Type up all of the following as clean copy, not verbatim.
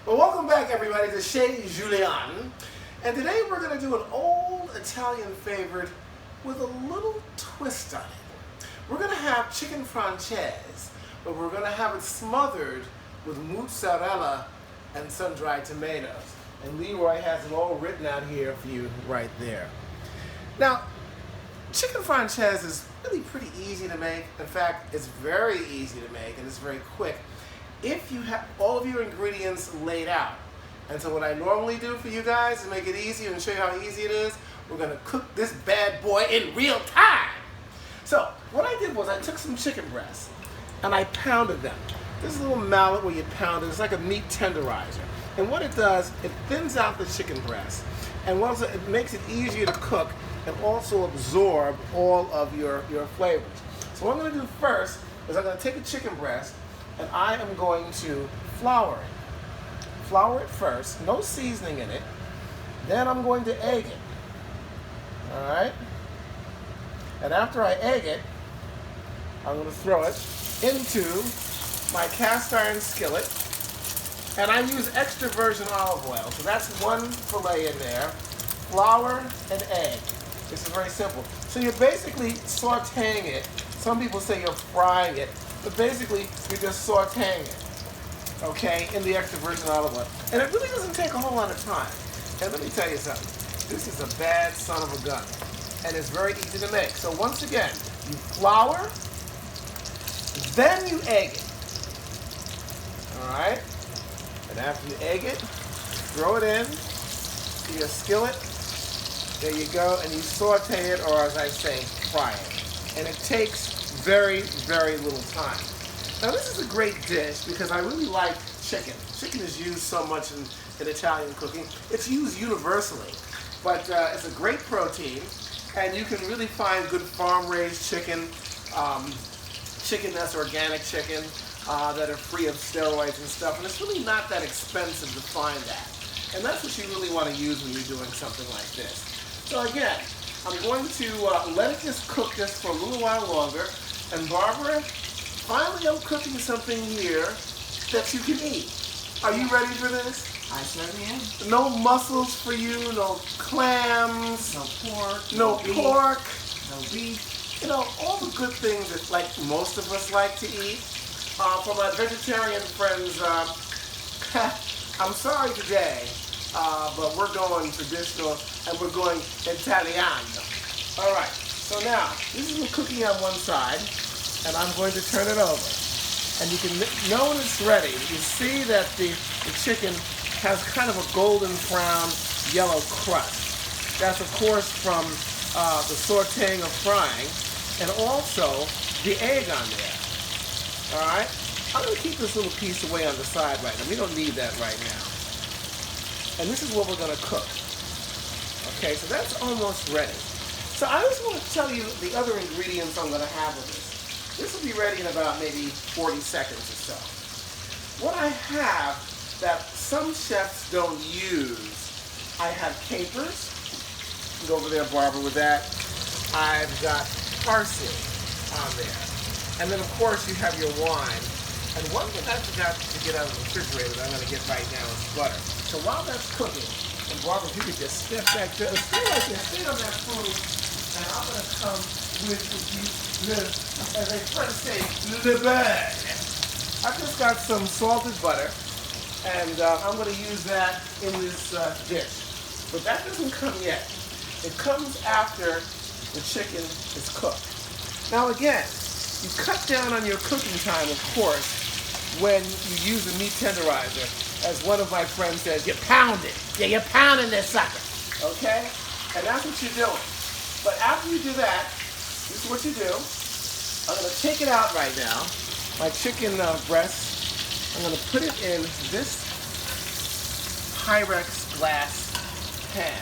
Well, welcome back everybody to Chez Julian. And today we're going to do an old Italian favorite with a little twist on it. We're going to have chicken francese, but we're going to have it smothered with mozzarella and sun-dried tomatoes. And Leroy has it all written out here for you right there. Now, chicken francese is really pretty easy to make. In fact, it's very easy to make and it's very quick if you have all of your ingredients laid out. And so what I normally do for you guys to make it easy and show you how easy it is, we're going to cook this bad boy in real time. So what I did was I took some chicken breasts and I pounded them. This little mallet where you pound it, it's like a meat tenderizer. And what it does, it thins out the chicken breast, and also it makes it easier to cook and also absorb all of your flavors. So what I'm going to do first is I'm going to take a chicken breast and I am going to flour it. Flour it first, no seasoning in it. Then I'm going to egg it. Alright? And after I egg it, I'm going to throw it into my cast iron skillet. And I use extra virgin olive oil. So that's one fillet in there. Flour and egg. This is very simple. So you're basically sauteing it. Some people say you're frying it. But basically, you're just sauteing it, okay, in the extra virgin olive oil. And it really doesn't take a whole lot of time. And let me tell you something. This is a bad son of a gun. And it's very easy to make. So once again, you flour, then you egg it. All right? And after you egg it, throw it in to your skillet. There you go. And you saute it, or as I say, fry it. And it takes very, very little time. Now this is a great dish because I really like chicken. Chicken is used so much in Italian cooking. It's used universally, but it's a great protein, and you can really find good farm-raised chicken, chicken that's organic chicken, that are free of steroids and stuff, and it's really not that expensive to find that. And that's what you really want to use when you're doing something like this. So again, I'm going to let it just cook this for a little while longer. And Barbara, finally I'm cooking something here that you can eat. Are you ready for this? I certainly am. No mussels for you, no clams, no pork, no pork, no beef. You know, all the good things that like most of us like to eat. For my vegetarian friends, I'm sorry today, but we're going traditional and we're going Italiano. All right. So now, this is the cookie on one side, and I'm going to turn it over. And you can know when it's ready. You see that the chicken has kind of a golden brown yellow crust. That's of course from the sauteing of frying, and also the egg on there. Alright? I'm going to keep this little piece away on the side right now. We don't need that right now. And this is what we're going to cook. Okay, so that's almost ready. So I just want to tell you the other ingredients I'm going to have with this. This will be ready in about maybe 40 seconds or so. What I have that some chefs don't use, I have capers. Go over there, Barbara, with that. I've got parsley on there. And then, of course, you have your wine. And one thing I forgot to get out of the refrigerator that I'm going to get right now is butter. So while that's cooking, and Barbara, if you could just step back there, stay right there, stay on that food. And I'm going to come with you, as a French say, le beurre. I just got some salted butter, and I'm going to use that in this dish. But that doesn't come yet. It comes after the chicken is cooked. Now again, you cut down on your cooking time, of course, when you use a meat tenderizer. As one of my friends says, you pound it. Yeah, you're pounding this sucker. Okay? And that's what you're doing. But after you do that, this is what you do. I'm going to take it out right now. My chicken breast. I'm going to put it in this Pyrex glass pan.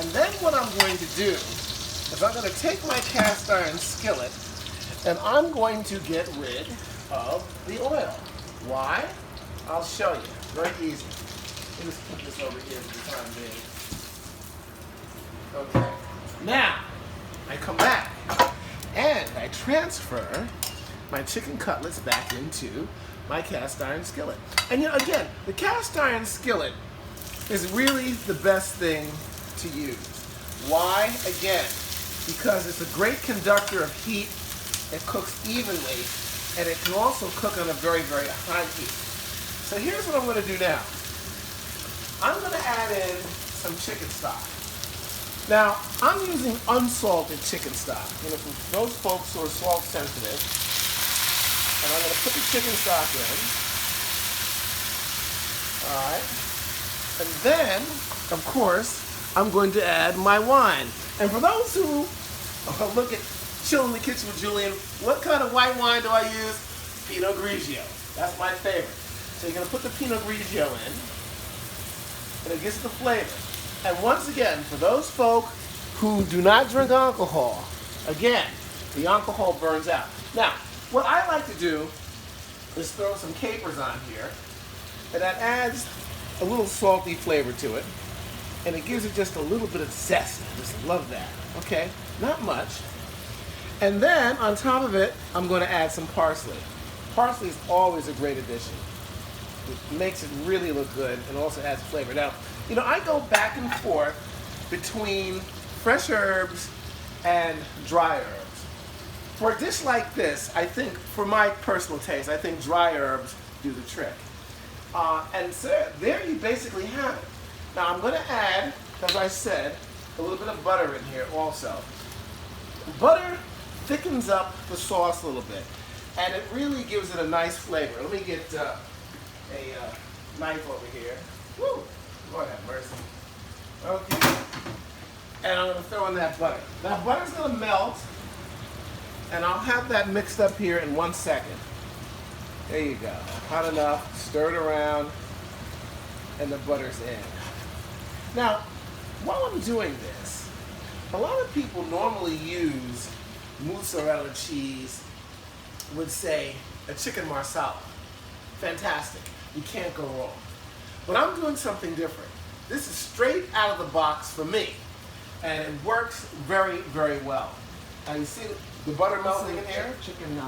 And then what I'm going to do is I'm going to take my cast iron skillet and I'm going to get rid of the oil. Why? I'll show you. Very easy. Let me just put this over here for the time being. Okay. Now, I come back and I transfer my chicken cutlets back into my cast iron skillet. And you know, again, the cast iron skillet is really the best thing to use. Why? Again, because it's a great conductor of heat. It cooks evenly, and it can also cook on a very, very high heat. So here's what I'm going to do now. I'm going to add in some chicken stock. Now, I'm using unsalted chicken stock. You know, for those folks who are salt sensitive. And I'm going to put the chicken stock in. All right. And then, of course, I'm going to add my wine. And for those who look at Chill in the Kitchen with Julian, what kind of white wine do I use? Pinot Grigio. That's my favorite. So you're going to put the Pinot Grigio in, and it gives it the flavor. And once again, for those folk who do not drink alcohol, again, the alcohol burns out. Now, what I like to do is throw some capers on here, and that adds a little salty flavor to it, and it gives it just a little bit of zest. I just love that. Okay, not much. And then, on top of it, I'm going to add some parsley. Parsley is always a great addition. It makes it really look good and also adds flavor. Now, you know, I go back and forth between fresh herbs and dry herbs. For a dish like this, I think, for my personal taste, I think dry herbs do the trick. And so there you basically have it. Now I'm going to add, as I said, a little bit of butter in here also. Butter thickens up the sauce a little bit, and it really gives it a nice flavor. Let me get a knife over here. Woo! Lord have mercy. Okay. And I'm going to throw in that butter. Now butter's going to melt, and I'll have that mixed up here in 1 second. There you go. Hot enough. Stir it around, and the butter's in. Now, while I'm doing this, a lot of people normally use mozzarella cheese with, say, a chicken marsala. Fantastic. You can't go wrong. But I'm doing something different. This is straight out of the box for me, and it works very, very well. Now you see the butter melting in here? Chicken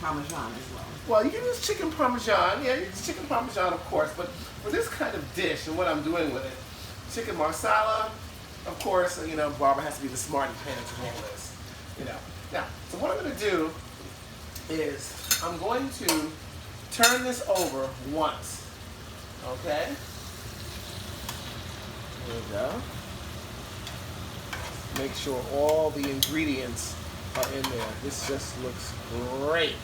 Parmesan as well. Well, you can use chicken Parmesan. Yeah, you use chicken Parmesan, of course, but for this kind of dish and what I'm doing with it, chicken marsala, of course, you know, Barbara has to be the smarty pants of all this, you know. Now, so what I'm going to do is I'm going to turn this over once, okay? There we go. Make sure all the ingredients are in there. This just looks great,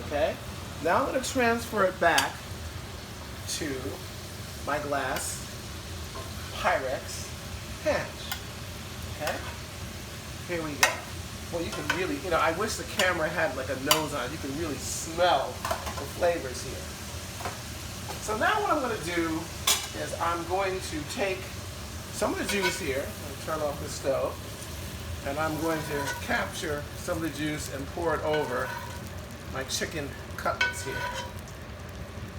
okay? Now I'm going to transfer it back to my glass Pyrex pan. Okay? Here we go. Well, you can really, you know, I wish the camera had like a nose on it. You can really smell the flavors here. So now what I'm going to do is I'm going to take some of the juice here. I'm going to turn off the stove. And I'm going to capture some of the juice and pour it over my chicken cutlets here.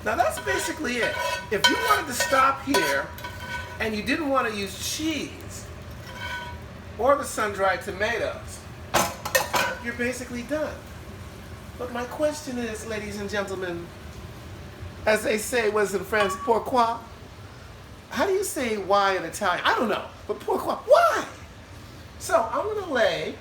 Now that's basically it. If you wanted to stop here and you didn't want to use cheese or the sun-dried tomatoes, you're basically done. But my question is, ladies and gentlemen, as they say, was in France, pourquoi? How do you say why in Italian? I don't know, but pourquoi? Why? So I'm going to lay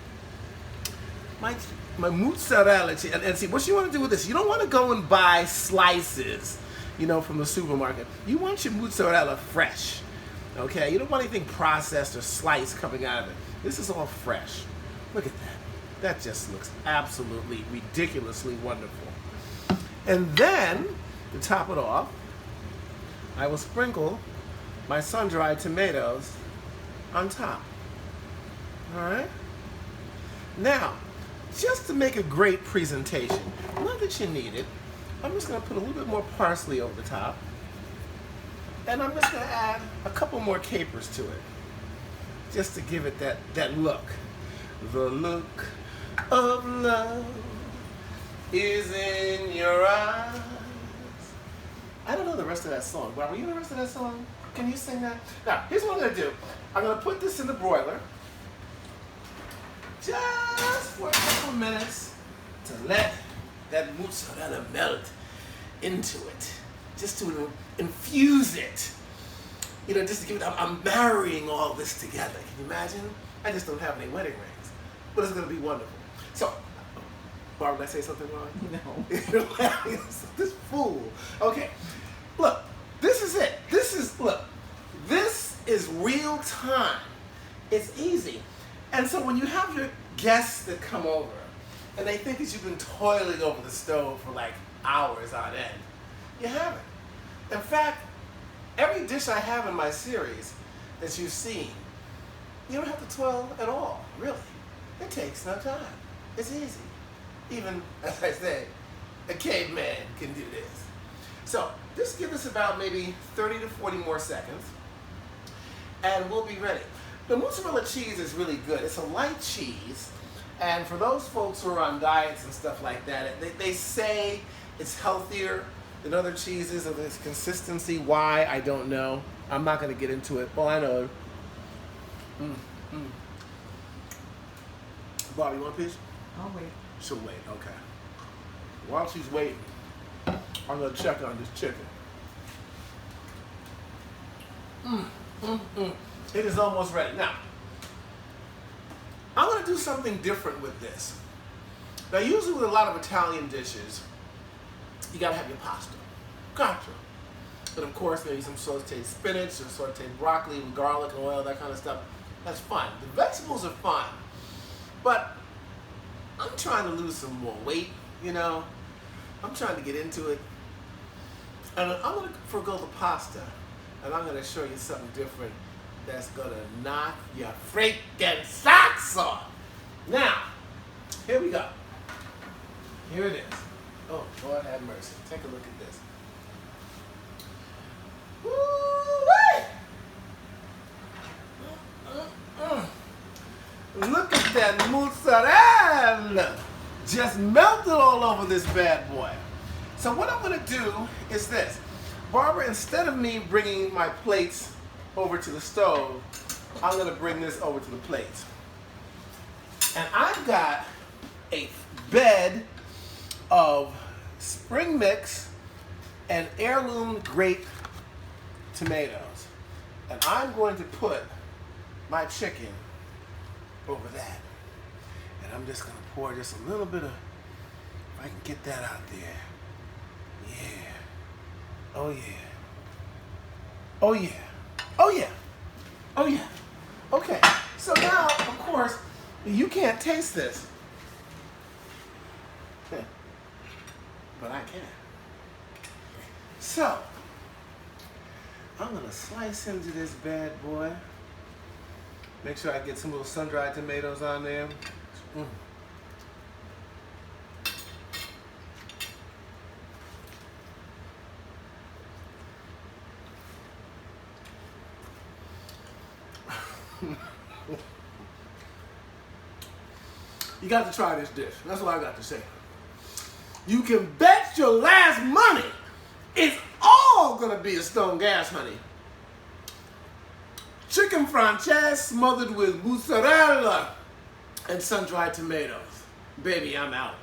my mozzarella cheese, and see, what you want to do with this, you don't want to go and buy slices, you know, from the supermarket. You want your mozzarella fresh, okay? You don't want anything processed or sliced coming out of it. This is all fresh. Look at that. That just looks absolutely ridiculously wonderful. And then, to top it off, I will sprinkle my sun-dried tomatoes on top. All right? Now, just to make a great presentation, not that you need it, I'm just going to put a little bit more parsley over the top. And I'm just going to add a couple more capers to it, just to give it that look. The look of love is in your eyes. I don't know the rest of that song. Barbara, you know the rest of that song? Can you sing that? Now, here's what I'm going to do. I'm going to put this in the broiler just for a couple minutes to let that mozzarella melt into it, just to infuse it. You know, just to give it, I'm marrying all this together. Can you imagine? I just don't have any wedding rings, but it's going to be wonderful. So, Barbara, did I say something wrong? No. You're laughing. This fool. Okay, look, this is it. This is real time. It's easy. And so when you have your guests that come over, and they think that you've been toiling over the stove for like hours on end, you haven't. In fact, every dish I have in my series that you've seen, you don't have to toil at all, really. It takes no time. It's easy. Even, as I say, a caveman can do this. So, just give us about maybe 30 to 40 more seconds, and we'll be ready. The mozzarella cheese is really good. It's a light cheese, and for those folks who are on diets and stuff like that, they say it's healthier than other cheeses of its consistency. Why? I don't know. I'm not going to get into it. Well, I know. Bobby, you want a piece? I'll wait. She'll wait, okay. While she's waiting, I'm going to check on this chicken. It is almost ready. Now, I'm going to do something different with this. Now, usually with a lot of Italian dishes, you got to have your pasta. Gotcha. But of course, maybe some sauteed spinach or sauteed broccoli with garlic and oil, that kind of stuff. That's fun. The vegetables are fun. But I'm trying to lose some more weight, you know. I'm trying to get into it. And I'm going to forgo the pasta. And I'm going to show you something different that's going to knock your freaking socks off. Now, here we go. Here it is. Oh, Lord have mercy. Take a look at this. Woo-wee! Look at that mozzarella! Just melted all over this bad boy. So what I'm going to do is this. Barbara, instead of me bringing my plates over to the stove, I'm going to bring this over to the plates. And I've got a bed of spring mix and heirloom grape tomatoes. And I'm going to put my chicken over that. And I'm just going to pour just a little bit of, if I can get that out there. Yeah. Oh yeah. Oh yeah. Oh yeah. Oh yeah. Okay. So now, of course, you can't taste this. But I can. So, I'm going to slice into this bad boy. Make sure I get some little sun-dried tomatoes on there. You got to try this dish. That's what I got to say. You can bet your last money it's all going to be a stone gas, honey. Chicken Francese smothered with mozzarella and sun-dried tomatoes. Baby, I'm out.